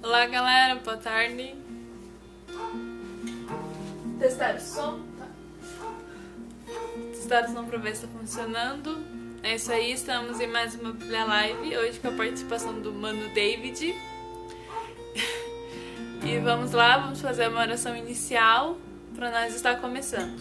Olá galera, boa tarde. Testar o som? Tá. Testar o som pra ver se tá funcionando. É isso aí, estamos em mais uma Bíblia Live, hoje com a participação do Mano David. E vamos lá, vamos fazer uma oração inicial para nós estar começando.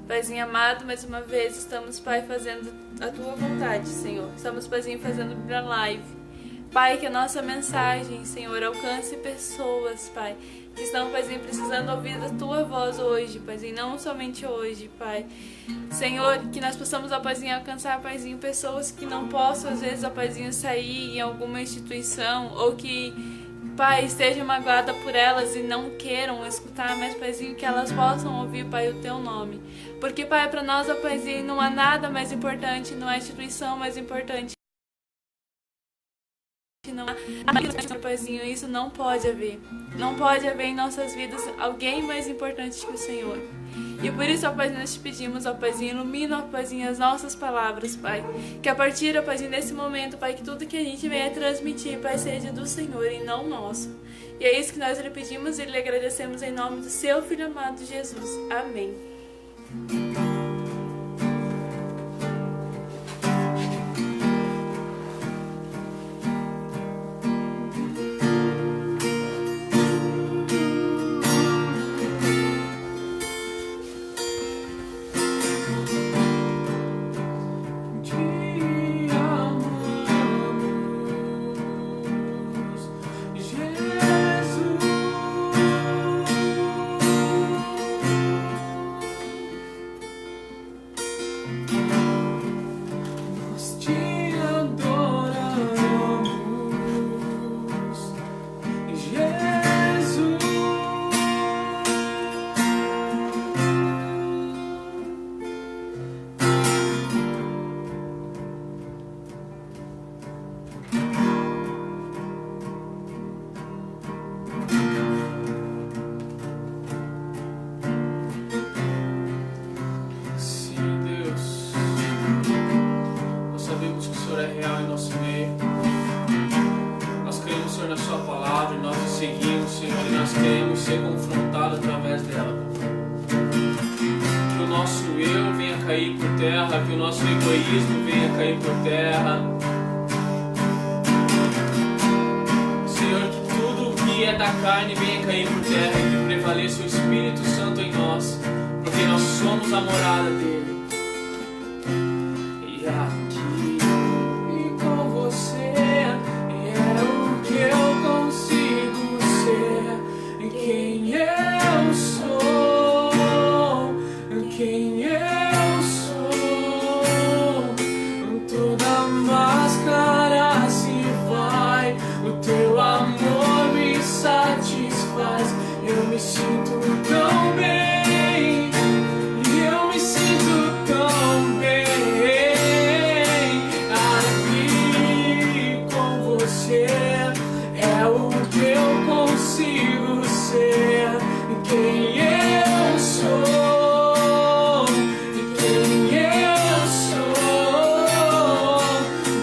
Paizinho amado, mais uma vez estamos, Pai, fazendo a Tua vontade, Senhor. Estamos, Paizinho, fazendo Bíblia Live. Pai, que a nossa mensagem, Senhor, alcance pessoas, Pai, que estão, Paizinho, precisando ouvir a Tua voz hoje, Paizinho, não somente hoje, Pai. Senhor, que nós possamos, ó Paizinho, alcançar, Paizinho, pessoas que não possam, às vezes, ó Paizinho, sair em alguma instituição ou que, Pai, esteja magoada por elas e não queiram escutar, mas, Paizinho, que elas possam ouvir, Pai, o Teu nome. Porque, Pai, para nós, ó Paizinho, não há nada mais importante, não há instituição mais importante. Não há, Paizinho, isso não pode haver. Não pode haver em nossas vidas alguém mais importante que o Senhor. E por isso, ó Paizinho, nós te pedimos, ó Paizinho, ilumina, ó Paizinho, as nossas palavras, Pai. Que a partir, ó Paizinho, desse momento, Pai, que tudo que a gente venha transmitir, Pai, seja do Senhor e não nosso. E é isso que nós lhe pedimos e lhe agradecemos em nome do seu Filho amado Jesus. Amém. Que o nosso egoísmo venha cair por terra. Senhor, que tudo que é da carne venha cair por terra e que prevaleça o Espírito Santo em nós, porque nós somos a morada dele. E aqui e com você é o que eu consigo ser, quem eu sou, quem eu eu me sinto tão bem, eu me sinto tão bem aqui com você, é o que eu consigo ser, quem eu sou, quem eu sou,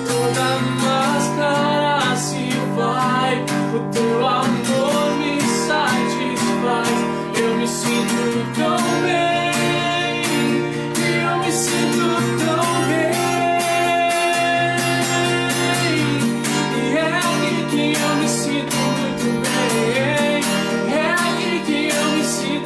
toda máscara se vai, o teu amor me satisfaz. Eu me sinto tão bem, eu me sinto tão bem, e é aqui que eu me sinto muito bem, é aqui que eu me sinto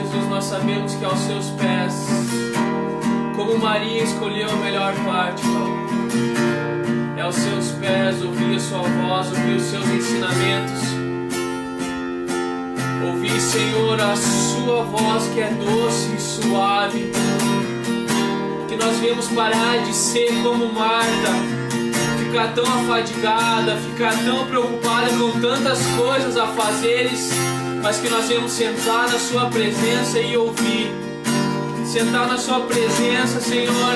Jesus, nós sabemos que aos seus pés, como Maria escolheu a melhor parte, Pai, é aos seus pés ouvir a sua voz, ouvir os seus ensinamentos, ouvir, Senhor, a sua voz que é doce e suave, que nós viemos parar de ser como Marta, ficar tão afadigada, ficar tão preocupada com tantas coisas a fazeres, mas que nós viemos sentar na sua presença e ouvir, sentar na sua presença, Senhor,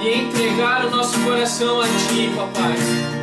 e entregar o nosso coração a Ti, Papai.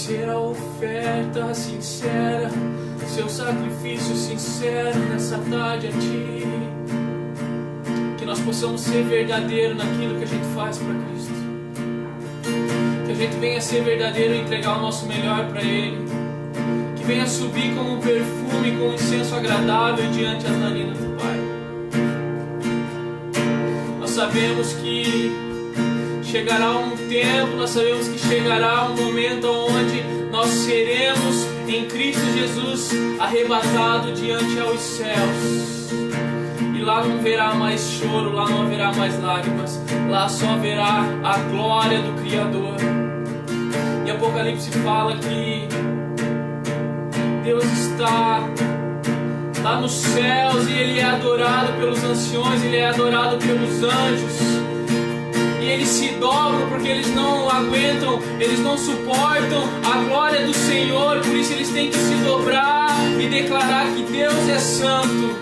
ser a oferta sincera, seu sacrifício sincero nessa tarde a Ti. Que nós possamos ser verdadeiro naquilo que a gente faz para Cristo. Que a gente venha ser verdadeiro e entregar o nosso melhor para Ele. Que venha subir como um perfume, com um incenso agradável diante das narinas do Pai. Nós sabemos que chegará um tempo, nós sabemos que chegará um momento onde nós seremos em Cristo Jesus arrebatados diante aos céus. E lá não haverá mais choro, lá não haverá mais lágrimas, lá só haverá a glória do Criador. E Apocalipse fala que Deus está lá nos céus e Ele é adorado pelos anciões, Ele é adorado pelos anjos. e eles se dobram porque eles não aguentam, eles não suportam a glória do Senhor, por isso eles têm que se dobrar e declarar que Deus é santo.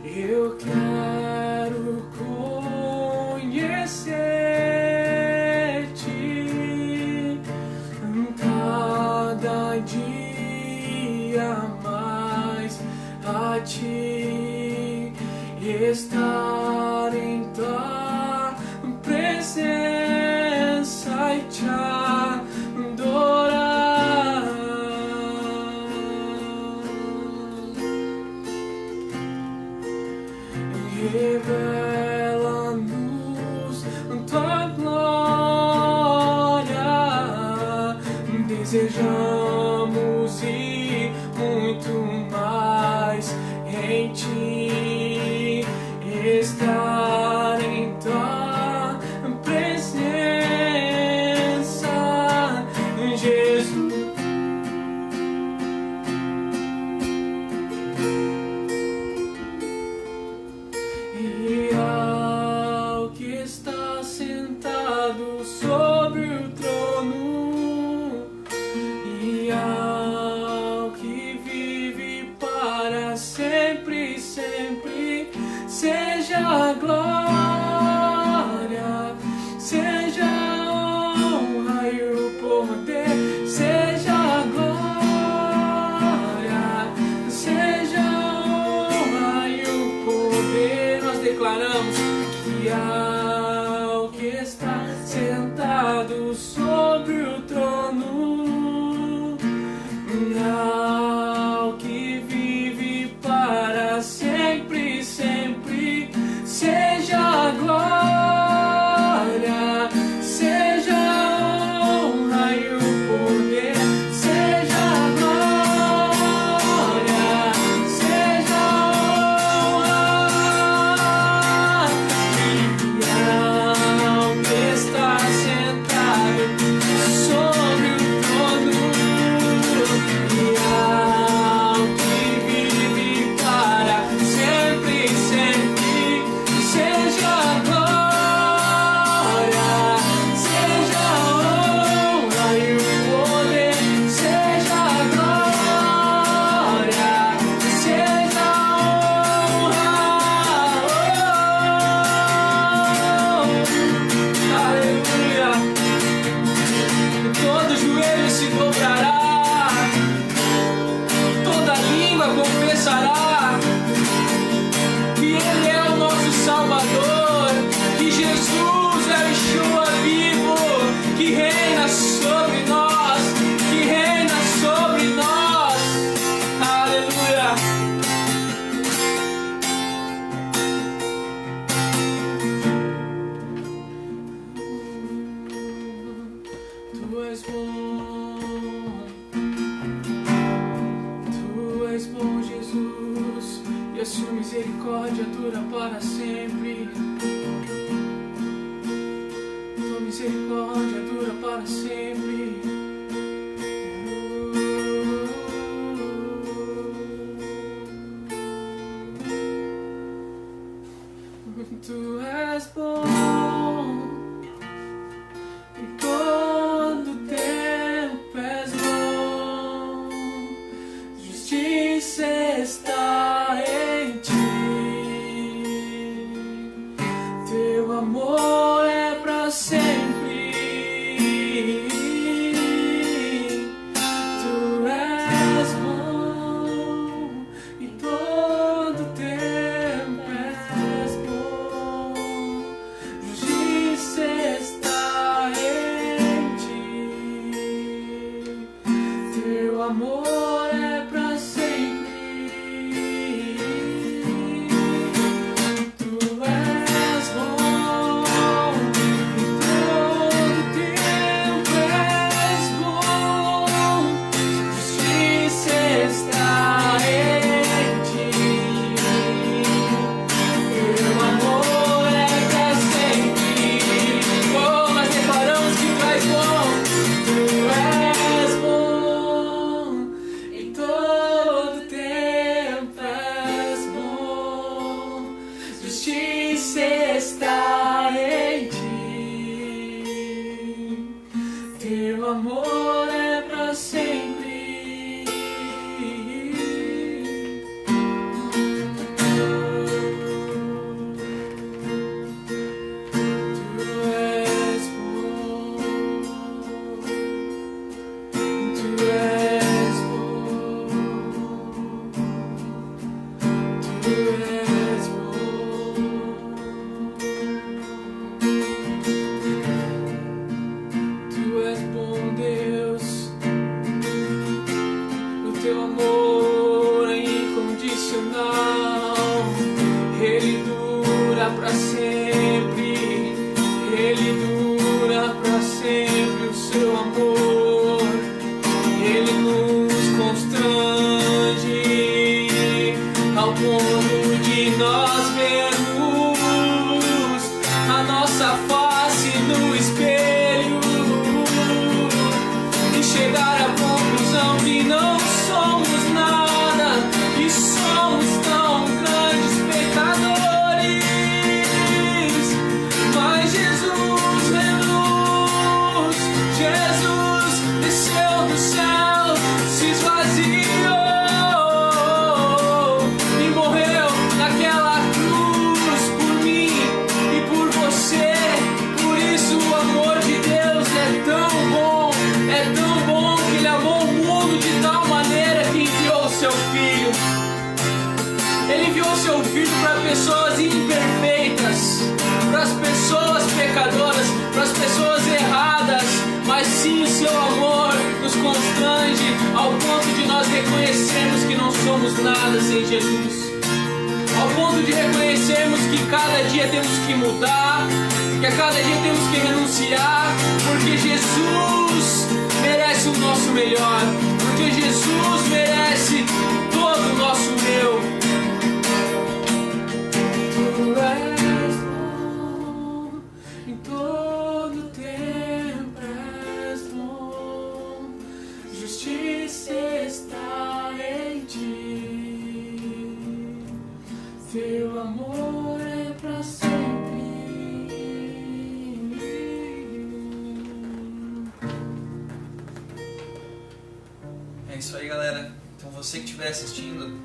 Eu quero conhecer-te cada dia mais, a ti estar em tua presença e te adorar. Revela-nos tua glória, desejamos ir muito mais em ti, estar em tua presença, Jesus. E ao que está sentado sobre o trono, e ao que vive para sempre, sempre, seja a glória, seja a honra e o poder, seja a glória, seja a honra e o poder. Nós declaramos que ao que está sentado sobre o trono, ao que vive para sempre, sempre, seja a glória, seja a honra e o poder, seja a glória, seja a honra. E ao que está sentado sobre o trono, e ao que vive para sempre, sempre, seja a glória, seja a honra e o poder, seja a glória, seja a honra. Aleluia. Todo joelho se dobrará, toda língua confessará que Ele é o nosso Salvador, que Jesus é o Yeshua vivo, que reina sobre nós, que reina sobre nós. Aleluia. Tu és bom, Jesus, e a sua misericórdia dura para sempre. Tua misericórdia dura para sempre. Tu és bom, e todo tempo és bom. Justiça está em ti, teu amor é para sempre. Tu és bom, e todo tempo és bom. Pessoas imperfeitas, para as pessoas pecadoras, para as pessoas erradas, mas sim o seu amor nos constrange ao ponto de nós reconhecermos que não somos nada sem Jesus, ao ponto de reconhecermos que cada dia temos que mudar, que a cada dia temos que renunciar, porque Jesus merece o nosso melhor, porque Jesus merece todo o nosso eu. Em todo tempo és bom, justiça está em ti, teu amor é pra sempre. É isso aí, galera. Então você que estiver assistindo,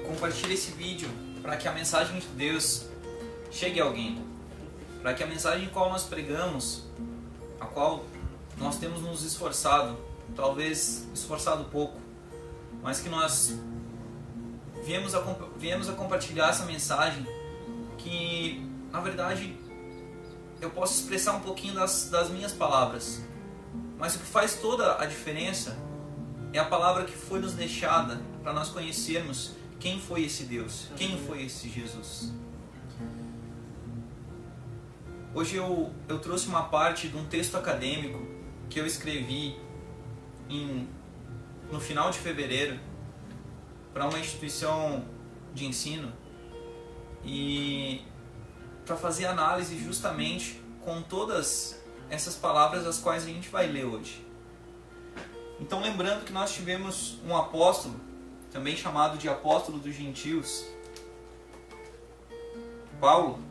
compartilhe esse vídeo para que a mensagem de Deus chegue a alguém, para que a mensagem qual nós pregamos, a qual nós temos nos esforçado, talvez esforçado pouco, mas que nós viemos a compartilhar essa mensagem, que na verdade eu posso expressar um pouquinho das minhas palavras, mas o que faz toda a diferença é a palavra que foi nos deixada para nós conhecermos quem foi esse Deus, quem foi esse Jesus. Hoje eu trouxe uma parte de um texto acadêmico que eu escrevi no final de fevereiro para uma instituição de ensino, e para fazer análise justamente com todas essas palavras as quais a gente vai ler hoje. Então, lembrando que nós tivemos um apóstolo, também chamado de apóstolo dos gentios, Paulo.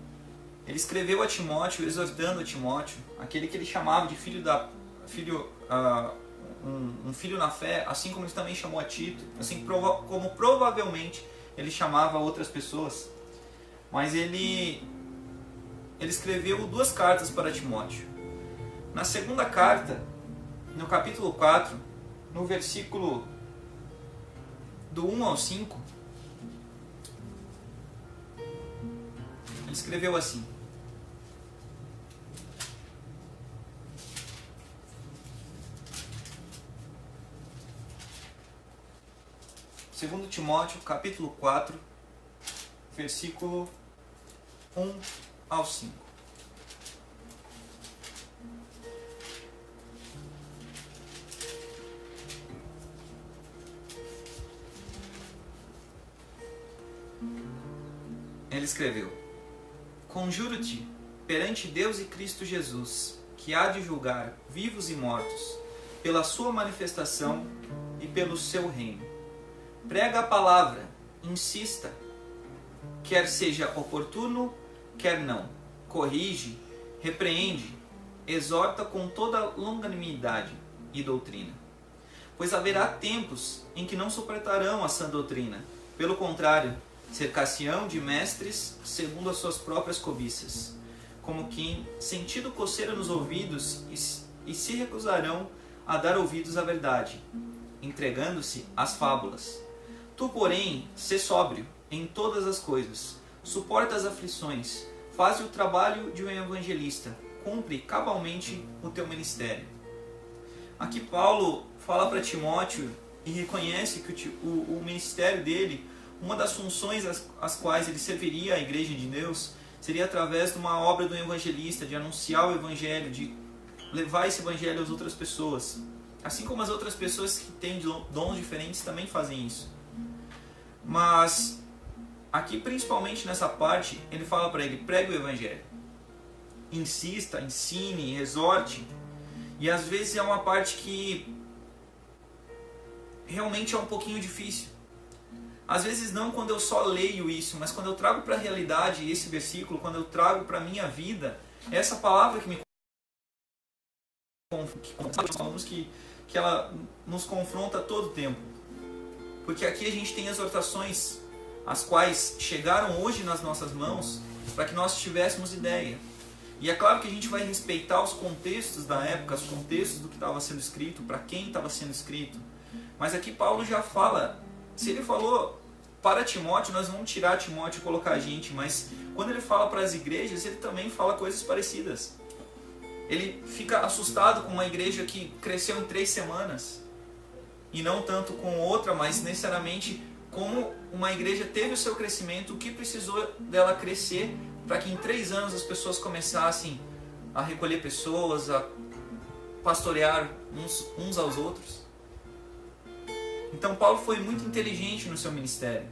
Ele escreveu a Timóteo, exortando a Timóteo, aquele que ele chamava de um filho na fé, assim como ele também chamou a Tito, assim como provavelmente ele chamava outras pessoas. Mas ele escreveu 2 cartas para Timóteo. Na segunda carta, no capítulo 4, no versículo do 1 ao 5, ele escreveu assim: Segundo Timóteo, capítulo 4, versículo 1 ao 5. Ele escreveu: Conjuro-te perante Deus e Cristo Jesus, que há de julgar vivos e mortos, pela sua manifestação e pelo seu reino. Prega a palavra, insista, quer seja oportuno, quer não. Corrige, repreende, exorta com toda longanimidade e doutrina. Pois haverá tempos em que não suportarão a sã doutrina. Pelo contrário, cercar-se-ão de mestres segundo as suas próprias cobiças, como quem, sentindo coceira nos ouvidos, e se recusarão a dar ouvidos à verdade, entregando-se às fábulas. Tu, porém, sê sóbrio, em todas as coisas, suporta as aflições, faz o trabalho de um evangelista, cumpre cabalmente o teu ministério. Aqui Paulo fala para Timóteo e reconhece que o ministério dele, uma das funções às quais ele serviria à igreja de Deus, seria através de uma obra do evangelista, de anunciar o evangelho, de levar esse evangelho às outras pessoas. Assim como as outras pessoas que têm dons diferentes também fazem isso. Mas aqui, principalmente nessa parte, ele fala para ele: pregue o evangelho. Insista, ensine, exorte. E às vezes é uma parte que realmente é um pouquinho difícil. Às vezes não quando eu só leio isso, mas quando eu trago para a realidade esse versículo, quando eu trago para a minha vida, essa palavra que ela nos confronta a todo tempo. Porque aqui a gente tem exortações as quais chegaram hoje nas nossas mãos para que nós tivéssemos ideia. E é claro que a gente vai respeitar os contextos da época, os contextos do que estava sendo escrito, para quem estava sendo escrito. Mas aqui Paulo já fala, se ele falou para Timóteo, nós vamos tirar Timóteo e colocar a gente, mas quando ele fala para as igrejas, ele também fala coisas parecidas. Ele fica assustado com uma igreja que cresceu em 3 semanas, e não tanto com outra, mas necessariamente como uma igreja teve o seu crescimento, o que precisou dela crescer para que em 3 anos as pessoas começassem a recolher pessoas, a pastorear uns aos outros. Então Paulo foi muito inteligente no seu ministério.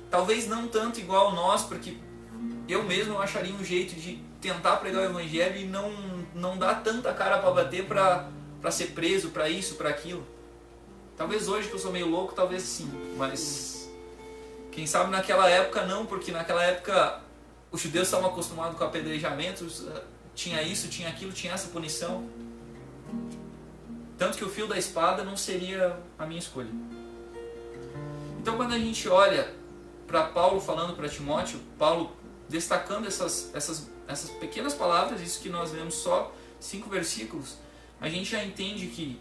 Talvez não tanto igual nós, porque eu mesmo acharia um jeito de tentar pregar o evangelho e não dar tanta cara para bater para ser preso, para isso, para aquilo. Talvez hoje que eu sou meio louco, talvez sim, mas quem sabe naquela época não, porque naquela época os judeus estavam acostumados com apedrejamentos, tinha isso, tinha aquilo, tinha essa punição. Tanto que o fio da espada não seria a minha escolha. Então quando a gente olha para Paulo falando para Timóteo, Paulo destacando essas pequenas palavras, isso que nós lemos só 5 versículos, a gente já entende que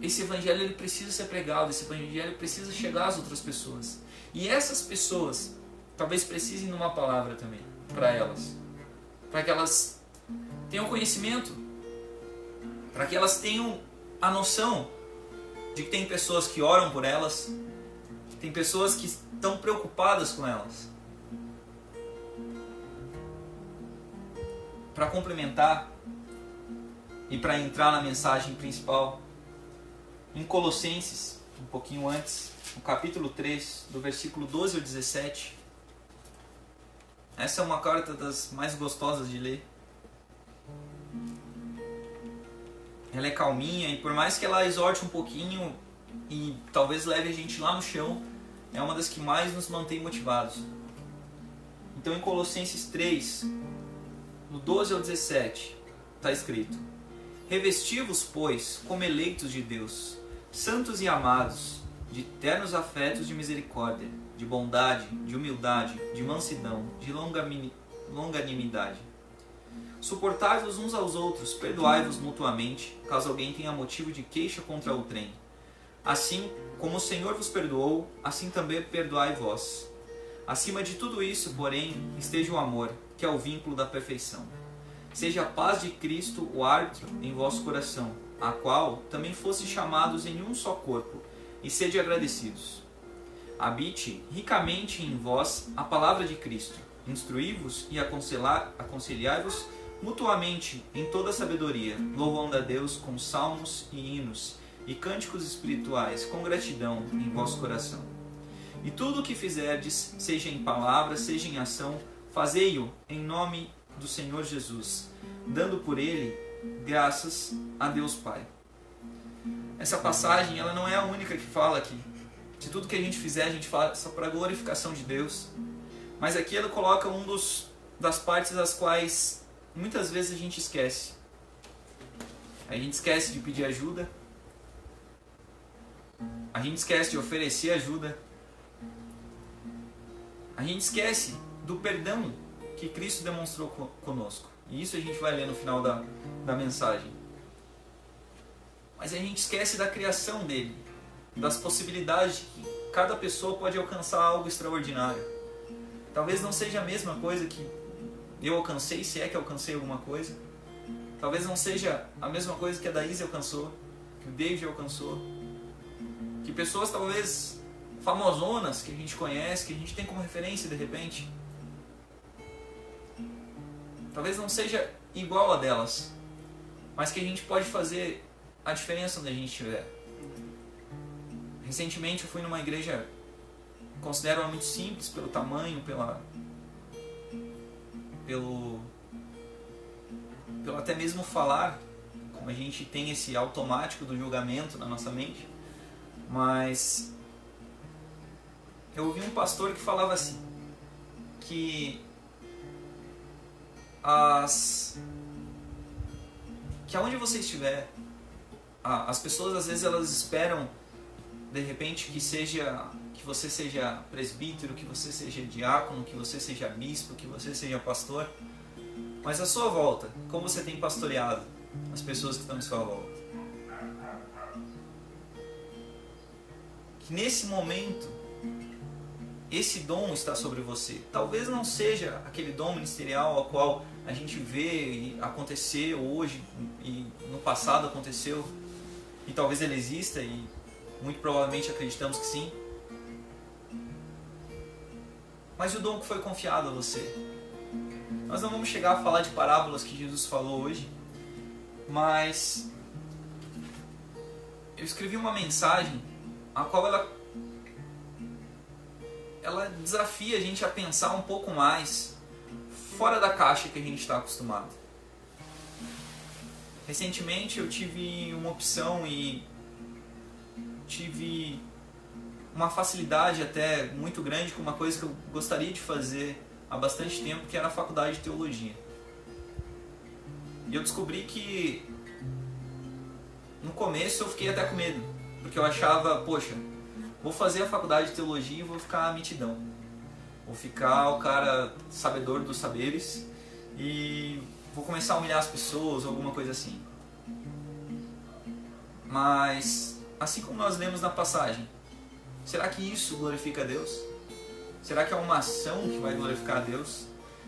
esse evangelho ele precisa ser pregado, esse evangelho precisa chegar às outras pessoas. E essas pessoas talvez precisem de uma palavra também para elas, para que elas tenham conhecimento, para que elas tenham a noção de que tem pessoas que oram por elas, tem pessoas que estão preocupadas com elas. Para complementar e para entrar na mensagem principal, em Colossenses, um pouquinho antes, no capítulo 3, do versículo 12 ao 17, essa é uma carta das mais gostosas de ler. Ela é calminha e por mais que ela exorte um pouquinho e talvez leve a gente lá no chão, é uma das que mais nos mantém motivados. Então em Colossenses 3, no 12 ao 17, está escrito: revesti-vos, pois, como eleitos de Deus, santos e amados, de ternos afetos de misericórdia, de bondade, de humildade, de mansidão, de longanimidade. Suportai-vos uns aos outros, perdoai-vos mutuamente, caso alguém tenha motivo de queixa contra outrem. Assim como o Senhor vos perdoou, assim também perdoai vós. Acima de tudo isso, porém, esteja o amor, que é o vínculo da perfeição. Seja a paz de Cristo o árbitro em vosso coração, a qual também fosse chamados em um só corpo, e sede agradecidos. Habite ricamente em vós a palavra de Cristo, instruí-vos e aconselhai-vos mutuamente em toda sabedoria, louvando a Deus com salmos e hinos e cânticos espirituais, com gratidão em vosso coração. E tudo o que fizerdes, seja em palavra, seja em ação, fazei-o em nome do Senhor Jesus, dando por ele graças a Deus Pai. Essa passagem ela não é a única que fala aqui. De tudo que a gente fizer, a gente faça para a glorificação de Deus. Mas aqui ela coloca das partes das quais muitas vezes a gente esquece. A gente esquece de pedir ajuda. A gente esquece de oferecer ajuda. A gente esquece do perdão que Cristo demonstrou conosco. E isso a gente vai ler no final da mensagem. Mas a gente esquece da criação dele, das possibilidades cada pessoa pode alcançar algo extraordinário. Talvez não seja a mesma coisa que eu alcancei, se é que alcancei alguma coisa. Talvez não seja a mesma coisa que a Daíse alcançou, que o David alcançou. Que pessoas talvez famosonas que a gente conhece, que a gente tem como referência de repente, talvez não seja igual a delas, mas que a gente pode fazer a diferença onde a gente estiver. Recentemente eu fui numa igreja, considero ela muito simples pelo tamanho, pelo até mesmo falar, como a gente tem esse automático do julgamento na nossa mente. Mas eu ouvi um pastor que falava assim, que aonde você estiver, as pessoas às vezes elas esperam de repente que você seja presbítero, que você seja diácono, que você seja bispo, que você seja pastor. Mas à sua volta, como você tem pastoreado as pessoas que estão em sua volta? Que nesse momento, esse dom está sobre você. Talvez não seja aquele dom ministerial ao qual a gente vê e aconteceu hoje e no passado aconteceu, e talvez ele exista e muito provavelmente acreditamos que sim. Mas o dom que foi confiado a você. Nós não vamos chegar a falar de parábolas que Jesus falou hoje, mas eu escrevi uma mensagem a qual ela desafia a gente a pensar um pouco mais fora da caixa que a gente está acostumado. Recentemente eu tive uma opção e tive uma facilidade até muito grande com uma coisa que eu gostaria de fazer há bastante tempo, que era a faculdade de teologia. E eu descobri que no começo eu fiquei até com medo, porque eu achava, poxa, vou fazer a faculdade de teologia e vou ficar a mitidão. Vou ficar o cara sabedor dos saberes e vou começar a humilhar as pessoas, alguma coisa assim. Mas, assim como nós lemos na passagem, será que isso glorifica a Deus? Será que é uma ação que vai glorificar a Deus?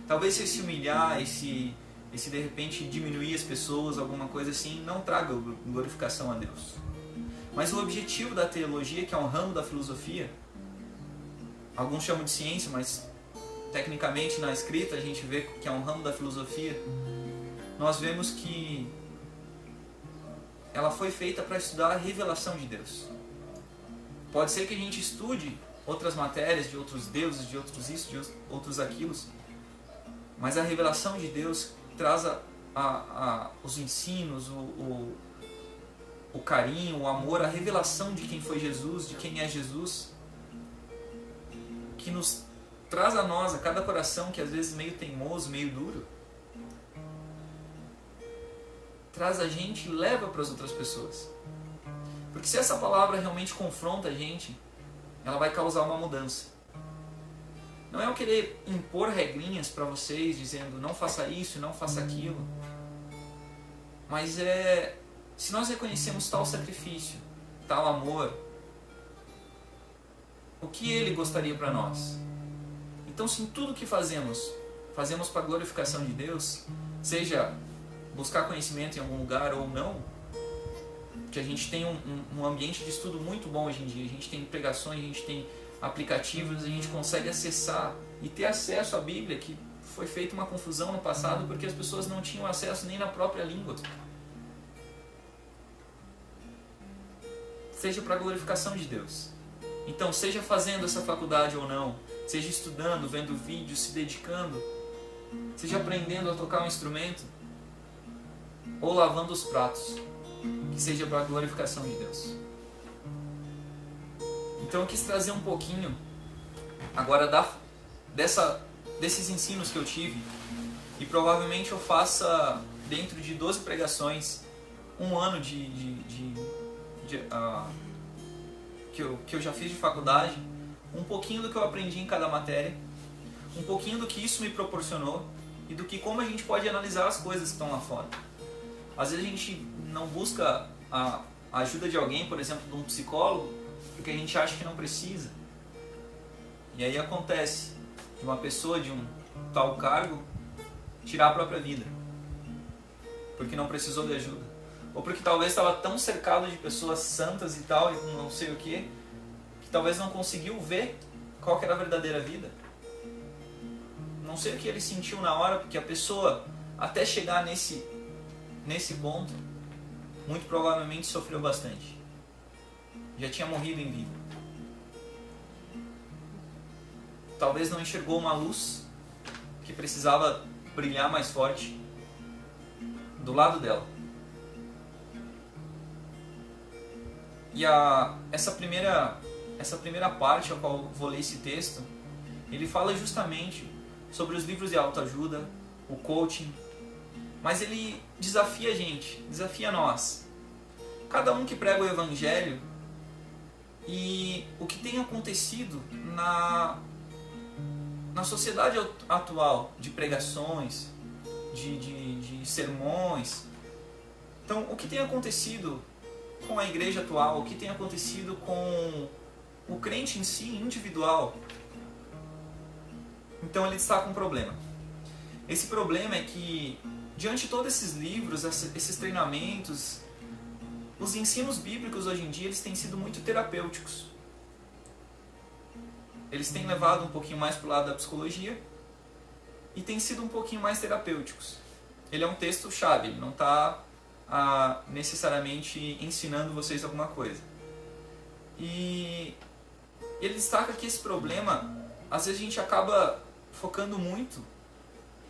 Talvez se humilhar, esse de repente diminuir as pessoas, alguma coisa assim, não traga glorificação a Deus. Mas o objetivo da teologia, que é um ramo da filosofia, alguns chamam de ciência, mas tecnicamente na escrita a gente vê que é um ramo da filosofia, nós vemos que ela foi feita para estudar a revelação de Deus. Pode ser que a gente estude outras matérias de outros deuses, de outros isso, de outros aquilos, mas a revelação de Deus traz os ensinos, o carinho, o amor, a revelação de quem foi Jesus, de quem é Jesus, que nos traz a nós, a cada coração que às vezes meio teimoso, meio duro, traz a gente e leva para as outras pessoas. Porque se essa palavra realmente confronta a gente, ela vai causar uma mudança. Não é eu querer impor regrinhas para vocês, dizendo não faça isso, não faça aquilo. Mas se nós reconhecemos tal sacrifício, tal amor, o que Ele gostaria para nós? Então, se em tudo que fazemos para a glorificação de Deus, seja buscar conhecimento em algum lugar ou não, que a gente tem um ambiente de estudo muito bom hoje em dia, a gente tem pregações, a gente tem aplicativos, a gente consegue acessar e ter acesso à Bíblia, que foi feita uma confusão no passado porque as pessoas não tinham acesso nem na própria língua. Seja para a glorificação de Deus. Então, seja fazendo essa faculdade ou não, seja estudando, vendo vídeos, se dedicando, seja aprendendo a tocar um instrumento, ou lavando os pratos, que seja para a glorificação de Deus. Então eu quis trazer um pouquinho agora desses ensinos que eu tive, e provavelmente eu faça dentro de 12 pregações, um ano que eu já fiz de faculdade, um pouquinho do que eu aprendi em cada matéria, um pouquinho do que isso me proporcionou e do que como a gente pode analisar as coisas que estão lá fora. Às vezes a gente não busca a ajuda de alguém, por exemplo, de um psicólogo, porque a gente acha que não precisa. E aí acontece de uma pessoa de um tal cargo tirar a própria vida, porque não precisou de ajuda. Ou porque talvez estava tão cercado de pessoas santas e tal, e não sei o que talvez não conseguiu ver qual que era a verdadeira vida. Não sei o que ele sentiu na hora, porque a pessoa, até chegar nesse ponto, muito provavelmente sofreu bastante. Já tinha morrido em vida. Talvez não enxergou uma luz que precisava brilhar mais forte do lado dela. E essa primeira parte, a qual vou ler esse texto, ele fala justamente sobre os livros de autoajuda, o coaching, mas ele desafia a gente, desafia nós. Cada um que prega o Evangelho e o que tem acontecido na sociedade atual, de pregações, de sermões. Então, o que tem acontecido com a igreja atual, o que tem acontecido com o crente em si, individual. Então ele destaca um problema. Esse problema é que, diante de todos esses livros, esses treinamentos, os ensinos bíblicos hoje em dia, eles têm sido muito terapêuticos. Eles têm levado um pouquinho mais para o lado da psicologia e têm sido um pouquinho mais terapêuticos. Ele é um texto-chave, ele não está necessariamente ensinando vocês alguma coisa. E ele destaca que esse problema, às vezes a gente acaba focando muito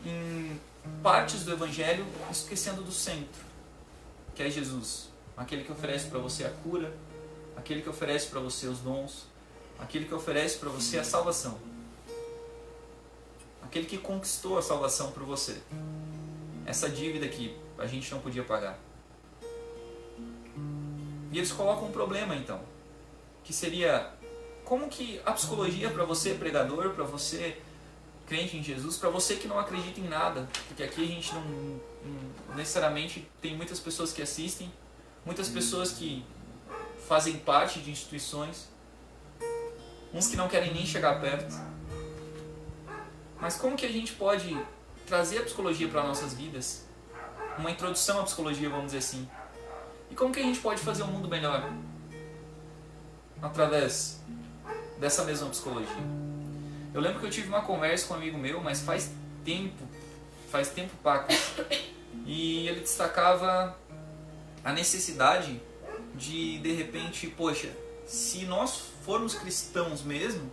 em partes do Evangelho, esquecendo do centro, que é Jesus. Aquele que oferece para você a cura, aquele que oferece para você os dons, aquele que oferece para você a salvação, aquele que conquistou a salvação para você, essa dívida que a gente não podia pagar. E eles colocam um problema então, que seria como que a psicologia para você pregador, para você crente em Jesus, para você que não acredita em nada, porque aqui a gente não necessariamente tem muitas pessoas que assistem, muitas pessoas que fazem parte de instituições, uns que não querem nem chegar perto. Mas como que a gente pode trazer a psicologia para nossas vidas? Uma introdução à psicologia, vamos dizer assim. E como que a gente pode fazer um mundo melhor? Através dessa mesma psicologia. Eu lembro que eu tive uma conversa com um amigo meu, mas faz tempo pacas. E ele destacava a necessidade de repente, poxa, se nós formos cristãos mesmo,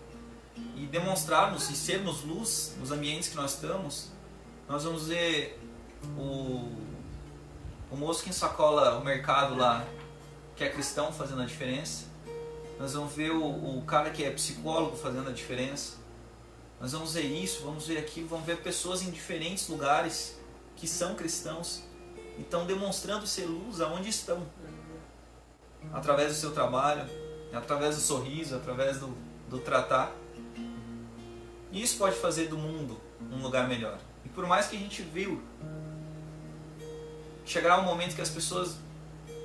e demonstrarmos e sermos luz nos ambientes que nós estamos, nós vamos ver o moço que ensacola o mercado lá, que é cristão, fazendo a diferença. Nós vamos ver o cara que é psicólogo fazendo a diferença. Nós vamos ver isso, vamos ver aquilo, vamos ver pessoas em diferentes lugares que são cristãos e estão demonstrando ser luz aonde estão. Através do seu trabalho, através do sorriso, através do tratar. E isso pode fazer do mundo um lugar melhor. E por mais que a gente viu, chegará um momento que as pessoas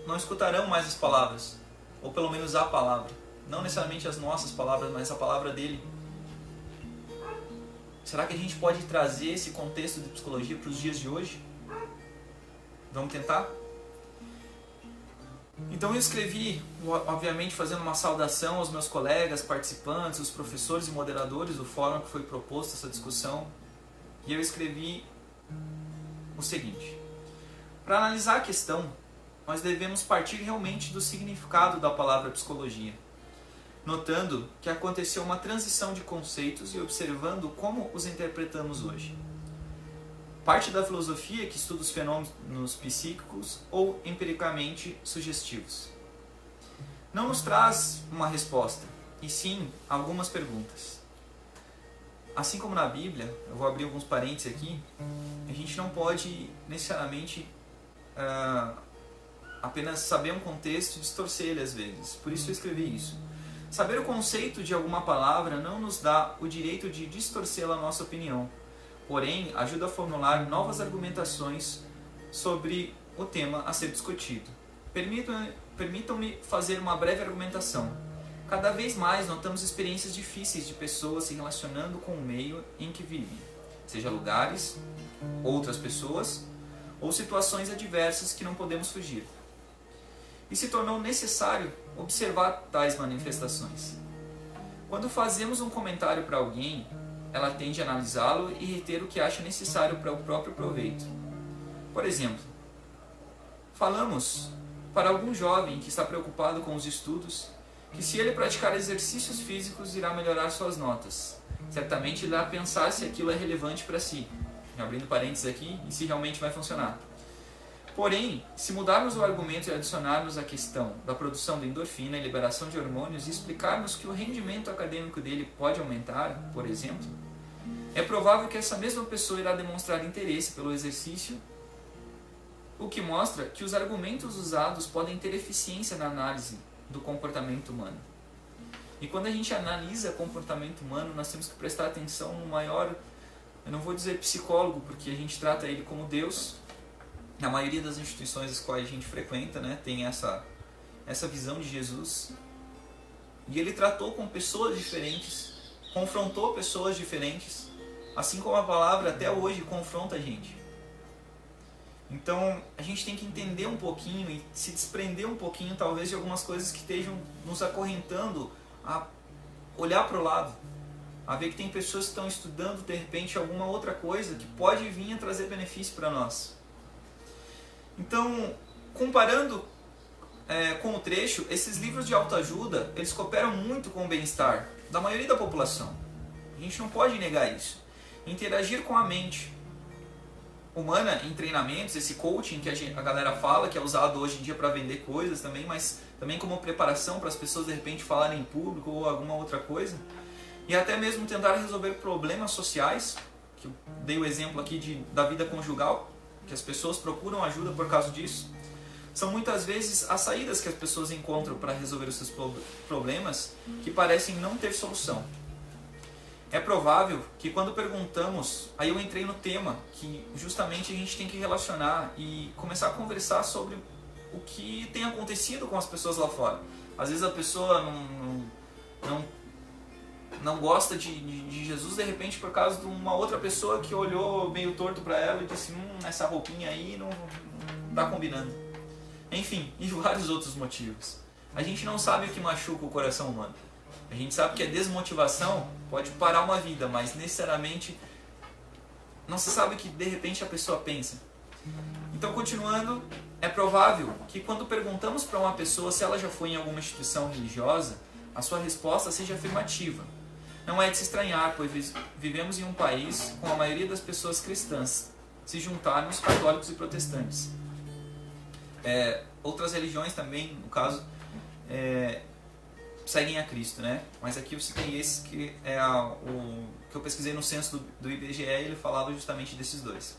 não escutarão mais as palavras, ou pelo menos a palavra. Não necessariamente as nossas palavras, mas a palavra dele. Será que a gente pode trazer esse contexto de psicologia para os dias de hoje? Vamos tentar? Então eu escrevi, obviamente fazendo uma saudação aos meus colegas, participantes, os professores e moderadores do fórum que foi proposto essa discussão. E eu escrevi o seguinte: para analisar a questão, nós devemos partir realmente do significado da palavra psicologia, notando que aconteceu uma transição de conceitos e observando como os interpretamos hoje. Parte da filosofia que estuda os fenômenos psíquicos ou empiricamente sugestivos. Não nos traz uma resposta, e sim algumas perguntas. Assim como na Bíblia, eu vou abrir alguns parênteses aqui, a gente não pode necessariamente apenas saber um contexto e distorcer ele às vezes. Por isso eu escrevi isso. Saber o conceito de alguma palavra não nos dá o direito de distorcê-la à nossa opinião. Porém, ajuda a formular novas argumentações sobre o tema a ser discutido. Permitam-me fazer uma breve argumentação. cada vez mais notamos experiências difíceis de pessoas se relacionando com o meio em que vivem, seja lugares, outras pessoas ou situações adversas que não podemos fugir. E se tornou necessário observar tais manifestações. Quando fazemos um comentário para alguém, ela tende a analisá-lo e reter o que acha necessário para o próprio proveito. Por exemplo, falamos para algum jovem que está preocupado com os estudos que se ele praticar exercícios físicos irá melhorar suas notas. Certamente irá pensar se aquilo é relevante para si. Abrindo parênteses aqui, e se realmente vai funcionar. Porém, se mudarmos o argumento e adicionarmos a questão da produção de endorfina e liberação de hormônios e explicarmos que o rendimento acadêmico dele pode aumentar, por exemplo, é provável que essa mesma pessoa irá demonstrar interesse pelo exercício, o que mostra que os argumentos usados podem ter eficiência na análise do comportamento humano. E quando a gente analisa comportamento humano, nós temos que prestar atenção no maior, eu não vou dizer psicólogo, porque a gente trata ele como Deus. Na maioria das instituições as quais a gente frequenta, né, tem essa visão de Jesus. E ele tratou com pessoas diferentes, confrontou pessoas diferentes, assim como a palavra até hoje confronta a gente. Então a gente tem que entender um pouquinho e se desprender um pouquinho talvez de algumas coisas que estejam nos acorrentando a olhar para o lado, a ver que tem pessoas que estão estudando de repente alguma outra coisa que pode vir a trazer benefício para nós. Então, comparando com o trecho, esses livros de autoajuda, eles cooperam muito com o bem-estar da maioria da população. A gente não pode negar isso. Interagir com a mente humana em treinamentos, esse coaching que a galera fala, que é usado hoje em dia para vender coisas também, mas também como preparação para as pessoas de repente falarem em público ou alguma outra coisa. E até mesmo tentar resolver problemas sociais, que eu dei o exemplo aqui da vida conjugal, que as pessoas procuram ajuda por causa disso. São muitas vezes as saídas que as pessoas encontram para resolver os seus problemas que parecem não ter solução. É provável que quando perguntamos, aí eu entrei no tema, que justamente a gente tem que relacionar e começar a conversar sobre o que tem acontecido com as pessoas lá fora. Às vezes a pessoa não gosta de Jesus de repente por causa de uma outra pessoa que olhou meio torto para ela e disse, essa roupinha aí não está combinando. Enfim, e vários outros motivos. A gente não sabe o que machuca o coração humano. A gente sabe que a desmotivação pode parar uma vida, mas necessariamente não se sabe o que de repente a pessoa pensa. Então, continuando, é provável que quando perguntamos para uma pessoa se ela já foi em alguma instituição religiosa, a sua resposta seja afirmativa. Não é de se estranhar, pois vivemos em um país com a maioria das pessoas cristãs, se juntarmos católicos e protestantes. Outras religiões também, no caso, seguem a Cristo, né? Mas aqui eu citei esse que é o que eu pesquisei no censo do IBGE, ele falava justamente desses dois.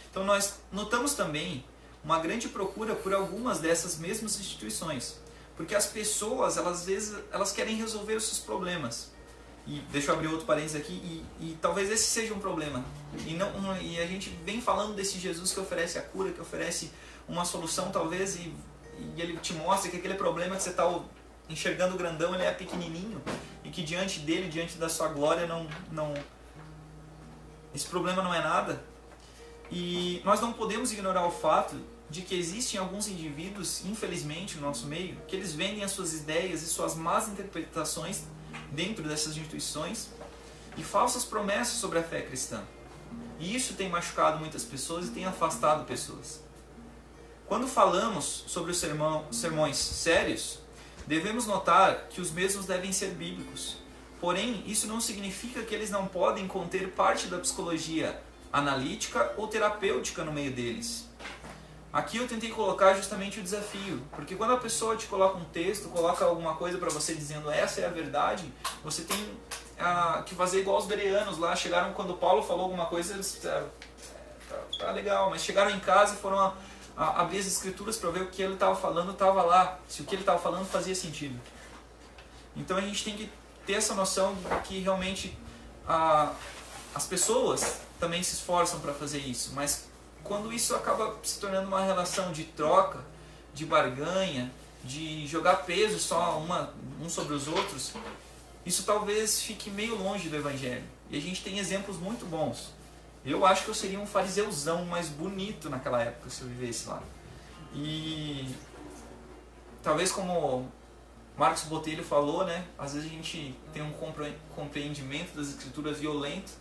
Então nós notamos também uma grande procura por algumas dessas mesmas instituições, porque as pessoas, às vezes, elas querem resolver os seus problemas. E deixa eu abrir outro parênteses aqui, e talvez esse seja um problema. E a gente vem falando desse Jesus que oferece a cura, que oferece uma solução talvez, e ele te mostra que aquele problema que você está enxergando grandão, ele é pequenininho, e que diante dele, diante da sua glória, esse problema não é nada. E nós não podemos ignorar o fato de que existem alguns indivíduos, infelizmente, no nosso meio, que eles vendem as suas ideias e suas más interpretações dentro dessas instituições e falsas promessas sobre a fé cristã. E isso tem machucado muitas pessoas e tem afastado pessoas. Quando falamos sobre os sermões sérios, devemos notar que os mesmos devem ser bíblicos. Porém, isso não significa que eles não podem conter parte da psicologia analítica ou terapêutica no meio deles. Aqui eu tentei colocar justamente o desafio, porque quando a pessoa te coloca um texto, coloca alguma coisa para você dizendo essa é a verdade, você tem que fazer igual os bereanos lá, chegaram quando Paulo falou alguma coisa, eles tá legal, mas chegaram em casa e foram abrir as escrituras para ver o que ele estava falando, estava lá, se o que ele estava falando fazia sentido. Então a gente tem que ter essa noção de que realmente as pessoas também se esforçam para fazer isso, mas quando isso acaba se tornando uma relação de troca, de barganha, de jogar peso só um sobre os outros, isso talvez fique meio longe do Evangelho. E a gente tem exemplos muito bons. Eu acho que eu seria um fariseuzão mais bonito naquela época se eu vivesse lá. E talvez como Marcos Botelho falou, né? Às vezes a gente tem um compreendimento das escrituras violento.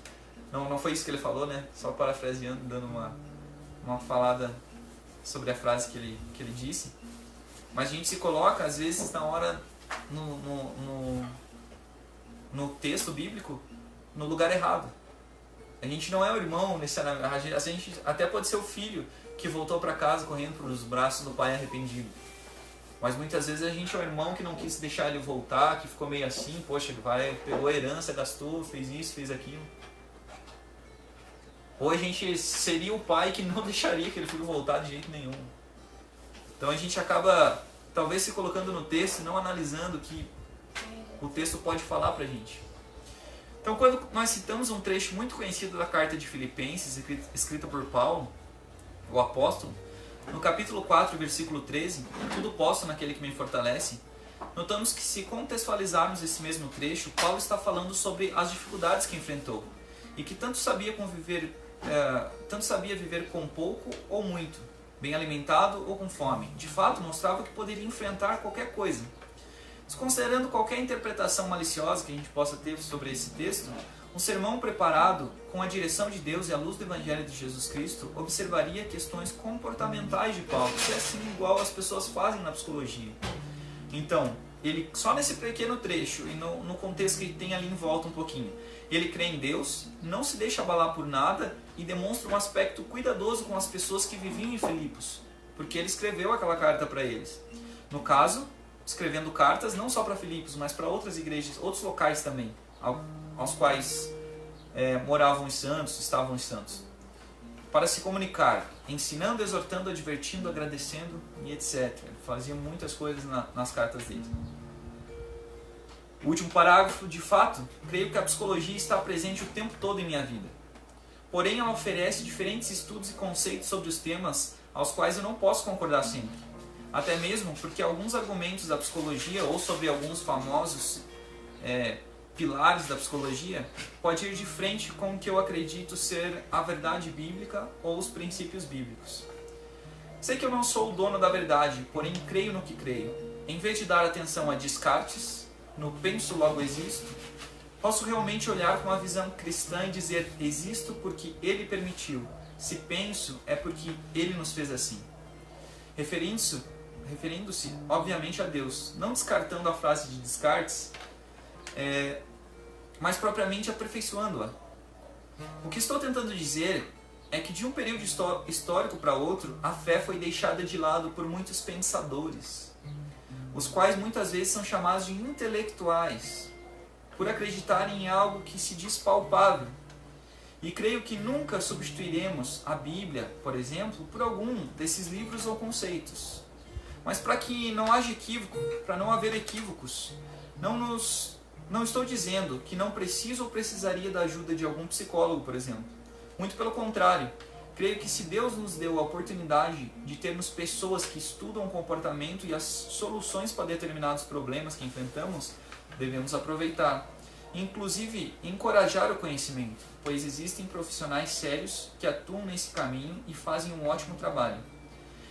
Não foi isso que ele falou, né? Só parafraseando, dando uma falada sobre a frase que ele disse. Mas a gente se coloca, às vezes, na hora, no texto bíblico, no lugar errado. A gente não é o irmão, necessariamente. A gente até pode ser o filho que voltou para casa correndo para os braços do pai arrependido. Mas muitas vezes a gente é o irmão que não quis deixar ele voltar, que ficou meio assim, poxa, ele pegou a herança, gastou, fez isso, fez aquilo. Ou a gente seria o pai que não deixaria aquele filho voltar de jeito nenhum. Então a gente acaba, talvez, se colocando no texto, não analisando o que o texto pode falar pra gente. Então quando nós citamos um trecho muito conhecido da carta de Filipenses, escrita por Paulo, o apóstolo, no capítulo 4, versículo 13, tudo posso naquele que me fortalece, notamos que se contextualizarmos esse mesmo trecho, Paulo está falando sobre as dificuldades que enfrentou e que tanto sabia viver com pouco ou muito, bem alimentado ou com fome. De fato, mostrava que poderia enfrentar qualquer coisa. Desconsiderando qualquer interpretação maliciosa que a gente possa ter sobre esse texto, um sermão preparado com a direção de Deus e a luz do Evangelho de Jesus Cristo observaria questões comportamentais de Paulo, que é assim igual as pessoas fazem na psicologia. Então, ele só nesse pequeno trecho e no contexto que tem ali em volta um pouquinho, ele crê em Deus, não se deixa abalar por nada e demonstra um aspecto cuidadoso com as pessoas que viviam em Filipos, porque ele escreveu aquela carta para eles. No caso, escrevendo cartas não só para Filipos, mas para outras igrejas, outros locais também, aos quais moravam os santos, estavam os santos, para se comunicar, ensinando, exortando, advertindo, agradecendo e etc. Ele fazia muitas coisas nas cartas dele. O último parágrafo, de fato, creio que a psicologia está presente o tempo todo em minha vida. Porém, ela oferece diferentes estudos e conceitos sobre os temas aos quais eu não posso concordar sempre. Até mesmo porque alguns argumentos da psicologia ou sobre alguns famosos pilares da psicologia pode ir de frente com o que eu acredito ser a verdade bíblica ou os princípios bíblicos. Sei que eu não sou o dono da verdade, porém creio no que creio. Em vez de dar atenção a descartes, no penso logo existo, posso realmente olhar com uma visão cristã e dizer existo porque Ele permitiu. Se penso, é porque Ele nos fez assim. Referindo-se, obviamente, a Deus, não descartando a frase de Descartes, mas propriamente aperfeiçoando-a. O que estou tentando dizer é que de um período histórico para outro, a fé foi deixada de lado por muitos pensadores, os quais muitas vezes são chamados de intelectuais, por acreditarem em algo que se diz palpável. E creio que nunca substituiremos a Bíblia, por exemplo, por algum desses livros ou conceitos. Mas para que não haja equívoco, para não haver equívocos, não estou dizendo que não preciso ou precisaria da ajuda de algum psicólogo, por exemplo. Muito pelo contrário, creio que se Deus nos deu a oportunidade de termos pessoas que estudam o comportamento e as soluções para determinados problemas que enfrentamos, devemos aproveitar. Inclusive, encorajar o conhecimento, pois existem profissionais sérios que atuam nesse caminho e fazem um ótimo trabalho.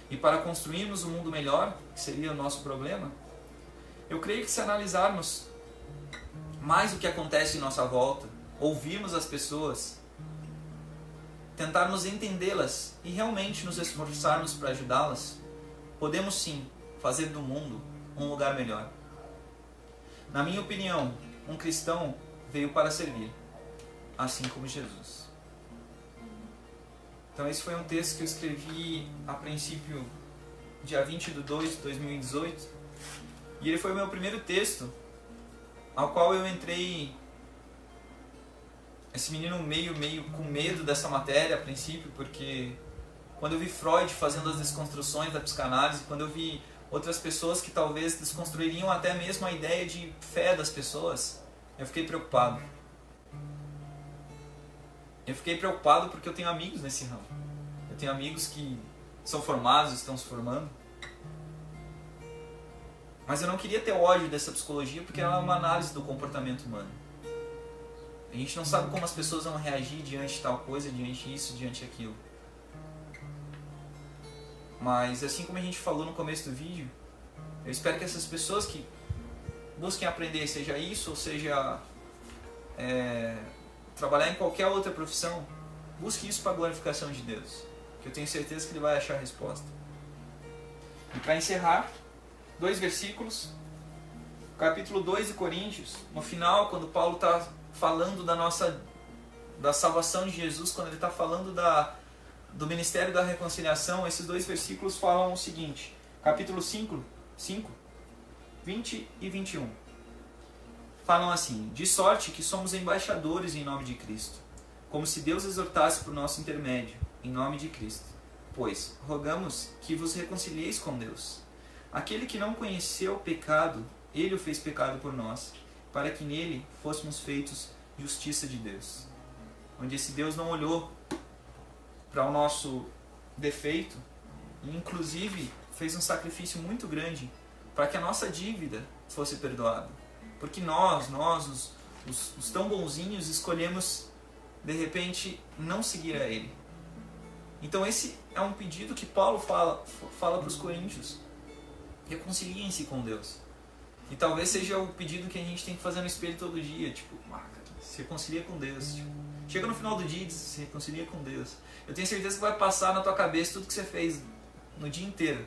E para construirmos um mundo melhor, que seria o nosso problema, eu creio que se analisarmos mais o que acontece em nossa volta, ouvirmos as pessoas, tentarmos entendê-las e realmente nos esforçarmos para ajudá-las, podemos sim fazer do mundo um lugar melhor. Na minha opinião, um cristão veio para servir, assim como Jesus. Então esse foi um texto que eu escrevi a princípio, dia 20 de 2 de 2018, e ele foi o meu primeiro texto, ao qual eu entrei, esse menino meio com medo dessa matéria a princípio, porque quando eu vi Freud fazendo as desconstruções da psicanálise, quando eu vi outras pessoas que talvez desconstruiriam até mesmo a ideia de fé das pessoas, eu fiquei preocupado. Eu fiquei preocupado porque eu tenho amigos nesse ramo. Eu tenho amigos que são formados, estão se formando. Mas eu não queria ter ódio dessa psicologia porque ela é uma análise do comportamento humano. A gente não sabe como as pessoas vão reagir diante de tal coisa, diante disso, diante daquilo. Mas assim como a gente falou no começo do vídeo, eu espero que essas pessoas que busquem aprender, seja isso ou seja trabalhar em qualquer outra profissão, busque isso para a glorificação de Deus, que eu tenho certeza que Ele vai achar a resposta. E para encerrar, 2 versículos, capítulo 2 de Coríntios, no final, quando Paulo está falando da salvação de Jesus, quando ele está falando do ministério da reconciliação, esses 2 versículos falam o seguinte, capítulo 5, 20 e 21. Falam assim: de sorte que somos embaixadores em nome de Cristo, como se Deus exortasse por nosso intermédio, em nome de Cristo. Pois rogamos que vos reconcilieis com Deus. Aquele que não conheceu o pecado, Ele o fez pecado por nós, para que nele fôssemos feitos justiça de Deus. Onde esse Deus não olhou para o nosso defeito, e inclusive fez um sacrifício muito grande para que a nossa dívida fosse perdoada. Porque nós os tão bonzinhos, escolhemos de repente não seguir a Ele. Então esse é um pedido que Paulo fala para os coríntios: reconciliem-se com Deus. E talvez seja o pedido que a gente tem que fazer no espelho todo dia, tipo, se reconcilia com Deus. Tipo, chega no final do dia e diz, se reconcilia com Deus. Eu tenho certeza que vai passar na tua cabeça tudo que você fez no dia inteiro.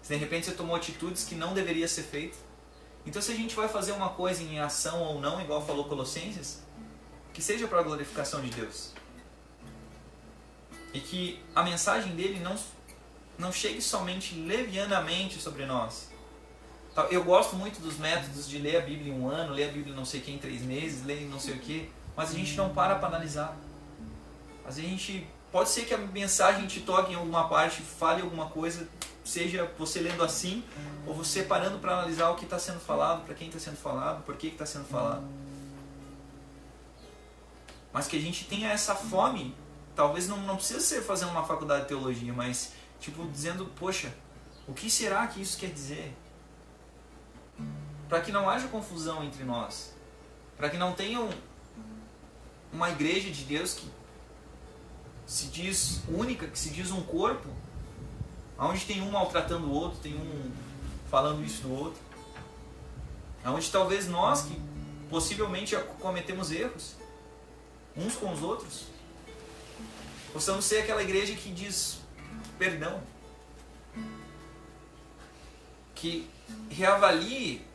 Se de repente você tomou atitudes que não deveria ser feita. Então se a gente vai fazer uma coisa em ação ou não, igual falou Colossenses, que seja para a glorificação de Deus. E que a mensagem dele não chegue somente levianamente sobre nós. Eu gosto muito dos métodos de ler a Bíblia em 1 ano, ler a Bíblia não sei o que em 3 meses, ler não sei o que, mas a gente não para analisar. Mas a gente, pode ser que a mensagem te toque em alguma parte, fale alguma coisa, seja você lendo assim, ou você parando para analisar o que está sendo falado, para quem está sendo falado, por que está sendo falado. Mas que a gente tenha essa fome, talvez não precisa ser fazer uma faculdade de teologia, mas tipo dizendo, poxa, o que será que isso quer dizer? Para que não haja confusão entre nós, para que não tenha uma igreja de Deus que se diz única, que se diz um corpo, onde tem um maltratando o outro, tem um falando isso do outro, onde talvez nós que possivelmente cometemos erros uns com os outros, possamos ser aquela igreja que diz perdão, que reavalie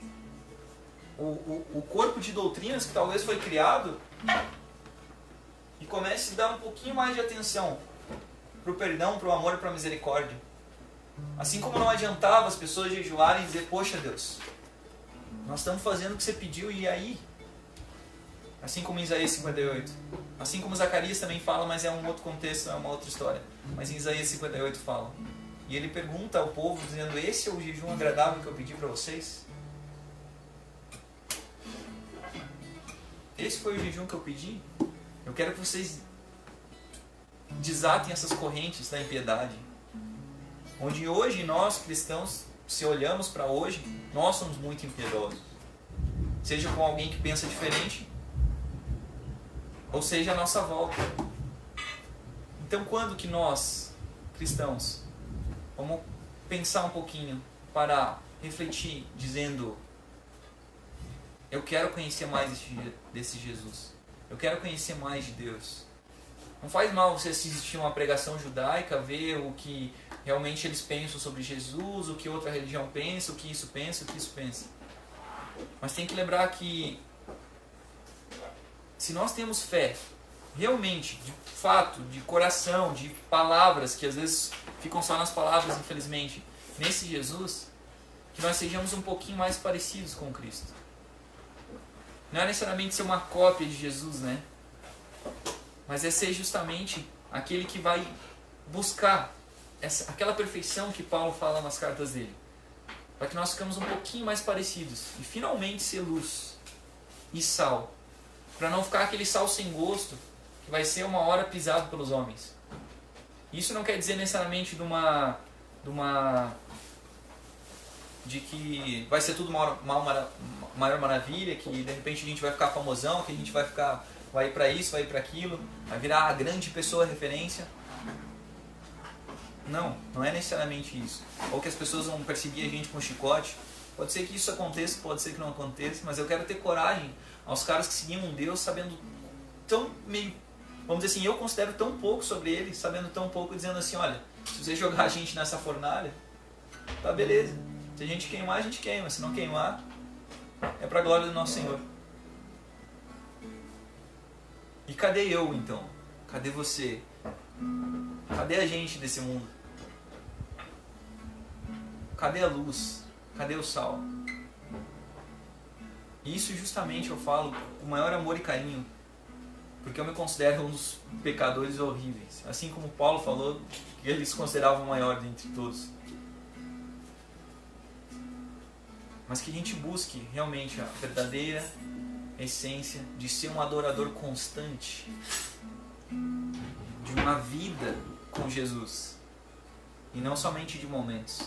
o corpo de doutrinas que talvez foi criado e comece a dar um pouquinho mais de atenção para o perdão, para o amor e para a misericórdia. Assim como não adiantava as pessoas jejuarem e dizer, poxa Deus, nós estamos fazendo o que você pediu e aí? Assim como em Isaías 58. Assim como Zacarias também fala, mas é um outro contexto, é uma outra história. Mas em Isaías 58 fala. E ele pergunta ao povo, dizendo, esse é o jejum agradável que eu pedi para vocês? Esse foi o jejum que eu pedi? Eu quero que vocês desatem essas correntes da impiedade. Onde hoje nós, cristãos, se olhamos para hoje, nós somos muito impiedosos. Seja com alguém que pensa diferente, ou seja, a nossa volta. Então quando que nós, cristãos, vamos pensar um pouquinho, parar, refletir, dizendo, eu quero conhecer mais desse Jesus. Eu quero conhecer mais de Deus. Não faz mal você assistir uma pregação judaica, ver o que realmente eles pensam sobre Jesus, o que outra religião pensa, o que isso pensa, o que isso pensa. Mas tem que lembrar que se nós temos fé, realmente, de fato, de coração, de palavras, que às vezes ficam só nas palavras, infelizmente, nesse Jesus, que nós sejamos um pouquinho mais parecidos com Cristo. Não é necessariamente ser uma cópia de Jesus, né? Mas é ser justamente aquele que vai buscar aquela perfeição que Paulo fala nas cartas dele. Para que nós ficamos um pouquinho mais parecidos. E finalmente ser luz e sal. Para não ficar aquele sal sem gosto, que vai ser uma hora pisado pelos homens. Isso não quer dizer necessariamente de uma de que vai ser tudo maior maravilha, que de repente a gente vai ficar famosão, que a gente vai ir para isso, vai ir para aquilo, vai virar a grande pessoa referência. Não é necessariamente isso. Ou que as pessoas vão perseguir a gente com chicote. Pode ser que isso aconteça, pode ser que não aconteça, mas eu quero ter coragem aos caras que seguiam um Deus sabendo tão meio, vamos dizer assim, eu considero tão pouco sobre ele, sabendo tão pouco, dizendo assim, olha, se você jogar a gente nessa fornalha, tá beleza. Se a gente queimar, a gente queima. Se não queimar, é para a glória do nosso Senhor. E cadê eu, então? Cadê você? Cadê a gente desse mundo? Cadê a luz? Cadê o sal? E isso justamente eu falo com o maior amor e carinho, porque eu me considero um dos pecadores horríveis. Assim como Paulo falou que ele se considerava o maior dentre todos. Mas que a gente busque realmente a verdadeira essência de ser um adorador constante, de uma vida com Jesus, e não somente de momentos,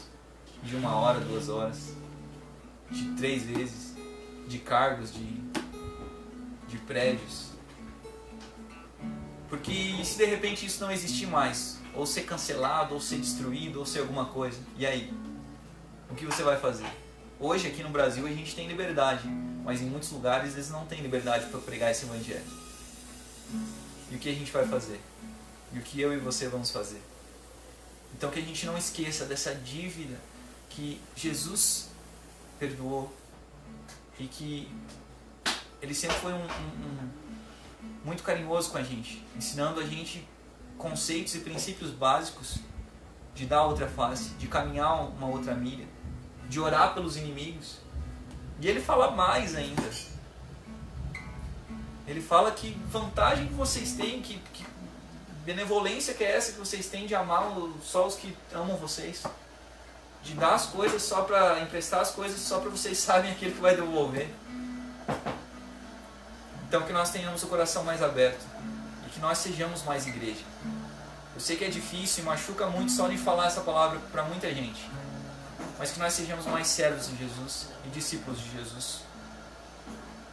de 1 hora, 2 horas, de 3 vezes, de cargos, de prédios. Porque se de repente isso não existir mais, ou ser cancelado, ou ser destruído, ou ser alguma coisa, e aí? O que você vai fazer? Hoje aqui no Brasil a gente tem liberdade, mas em muitos lugares eles não têm liberdade para pregar esse evangelho. E o que a gente vai fazer? E o que eu e você vamos fazer? Então que a gente não esqueça dessa dívida que Jesus perdoou e que Ele sempre foi muito carinhoso com a gente, ensinando a gente conceitos e princípios básicos de dar outra face, de caminhar uma outra milha, de orar pelos inimigos. E Ele fala mais ainda. Ele fala que vantagem que vocês têm, que benevolência que é essa que vocês têm de amar só os que amam vocês, de dar as coisas só para emprestar as coisas só para vocês sabem aquilo que vai devolver. Então que nós tenhamos o coração mais aberto e que nós sejamos mais igreja. Eu sei que é difícil e machuca muito só de falar essa palavra para muita gente, mas que nós sejamos mais servos de Jesus e discípulos de Jesus,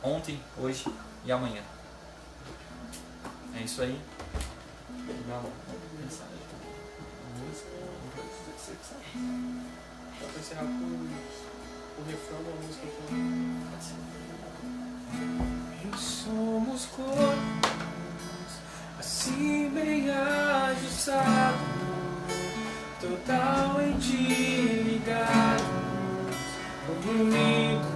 ontem, hoje e amanhã. É isso aí. Dá pra encerrar com o refrão da música então. Somos corpos assim bem ajustados, totalmente ligados, unidos,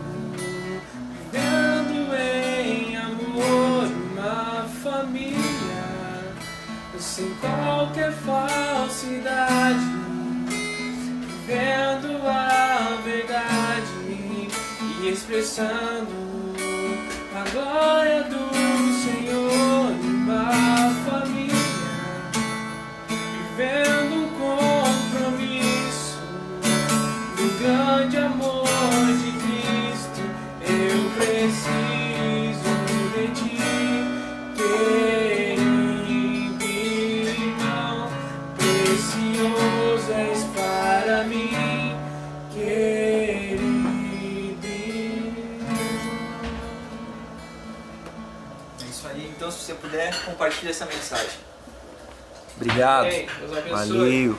vivendo em amor, uma família, sem qualquer falsidade, vivendo a verdade e expressando a glória do Senhor, uma família, vivendo um compromisso do grande amor de Cristo. Eu preciso de ti, querido irmão, precioso és para mim, querido irmão. É isso aí. Então se você puder, compartilhe essa mensagem. Obrigado. Deus abençoe. Valeu.